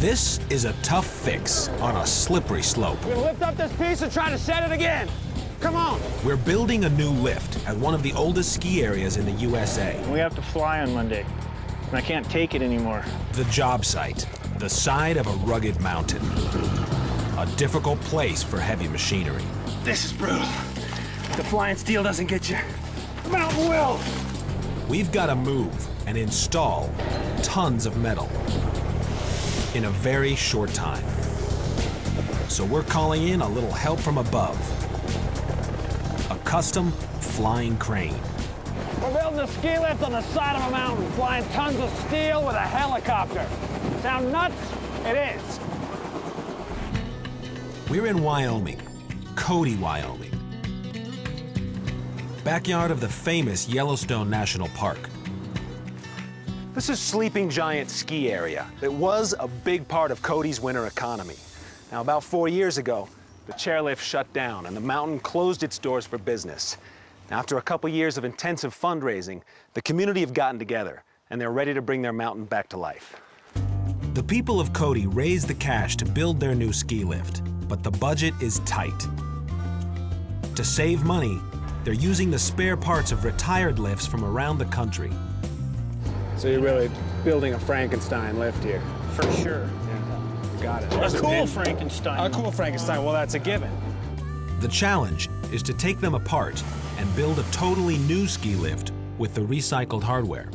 This is a tough fix on a slippery slope. We're gonna lift up this piece and try to set it again. Come on. We're building a new lift at one of the oldest ski areas in the USA. We have to fly on Monday, and I can't take it anymore. The job site, the side of a rugged mountain. A difficult place for heavy machinery. This is brutal. The flying steel doesn't get you. The mountain will. We've got to move and install tons of metal in a very short time. So we're calling in a little help from above. A custom flying crane. We're building a ski lift on the side of a mountain, flying tons of steel with a helicopter. Sound nuts? It is. We're in Wyoming, Cody, Wyoming. Backyard of the famous Yellowstone National Park. This is Sleeping Giant ski area. It was a big part of Cody's winter economy. Now, about 4 years ago, the chairlift shut down and the mountain closed its doors for business. After a couple years of intensive fundraising, the community have gotten together and they're ready to bring their mountain back to life. The people of Cody raised the cash to build their new ski lift, but the budget is tight. To save money, they're using the spare parts of retired lifts from around the country. So you're really building a Frankenstein lift here? For sure. Yeah, got it. A cool Frankenstein. A cool Frankenstein, well, that's a given. The challenge is to take them apart and build a totally new ski lift with the recycled hardware.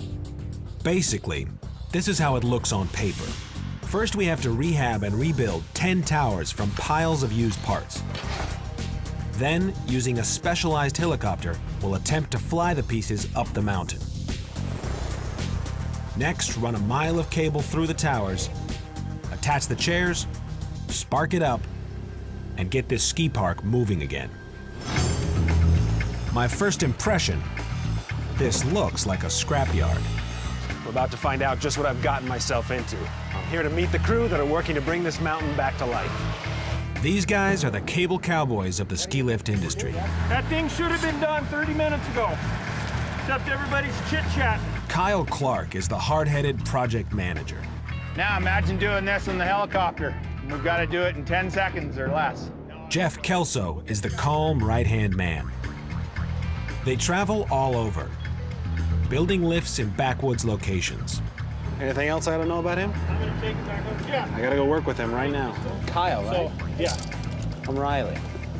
Basically, this is how it looks on paper. First, we have to rehab and rebuild 10 towers from piles of used parts. Then, using a specialized helicopter, we'll attempt to fly the pieces up the mountain. Next, run a mile of cable through the towers, attach the chairs, spark it up, and get this ski park moving again. My first impression, this looks like a scrapyard. We're about to find out just what I've gotten myself into. I'm here to meet the crew that are working to bring this mountain back to life. These guys are the cable cowboys of the ski lift industry. That thing should have been done 30 minutes ago, except everybody's chit-chatting. Kyle Clark is the hard-headed project manager. Now imagine doing this in the helicopter. We've got to do it in 10 seconds or less. Jeff Kelso is the calm right-hand man. They travel all over, building lifts in backwoods locations. Anything else I don't know about him? I'm gonna take it back up. Yeah. I gotta go work with him right now. Kyle, right? So, yeah. I'm Riley.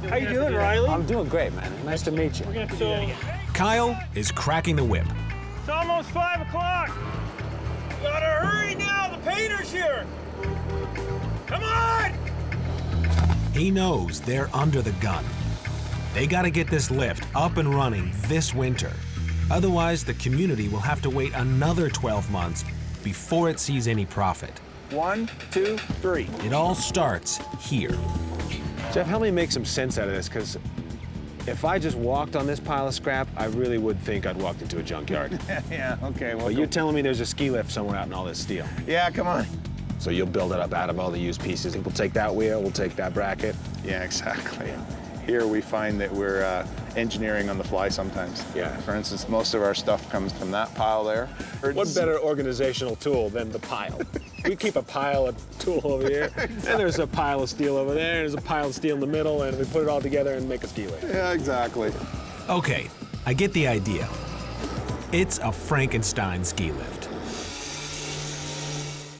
How you doing, Riley? I'm doing great, man. Nice to meet you. We're gonna have to do that again. Kyle is cracking the whip. It's almost 5 o'clock. Gotta hurry now, the painter's here. Come on! He knows they're under the gun. They gotta get this lift up and running this winter. Otherwise, the community will have to wait another 12 months before it sees any profit. 1, 2, 3. It all starts here. Jeff, help me make some sense out of this, because if I just walked on this pile of scrap, I really would think I'd walked into a junkyard. Yeah, okay. Well, But you're telling me there's a ski lift somewhere out in all this steel. yeah, come on. So you'll build it up out of all the used pieces. We'll take that wheel, we'll take that bracket. Yeah, exactly. Here we find that we're engineering on the fly sometimes. Yeah. For instance, most of our stuff comes from that pile there. What better organizational tool than the pile? We keep a pile of tool over here, and there's a pile of steel over there, and there's a pile of steel in the middle, and we put it all together and make a ski lift. Yeah, exactly. Okay, I get the idea. It's a Frankenstein ski lift.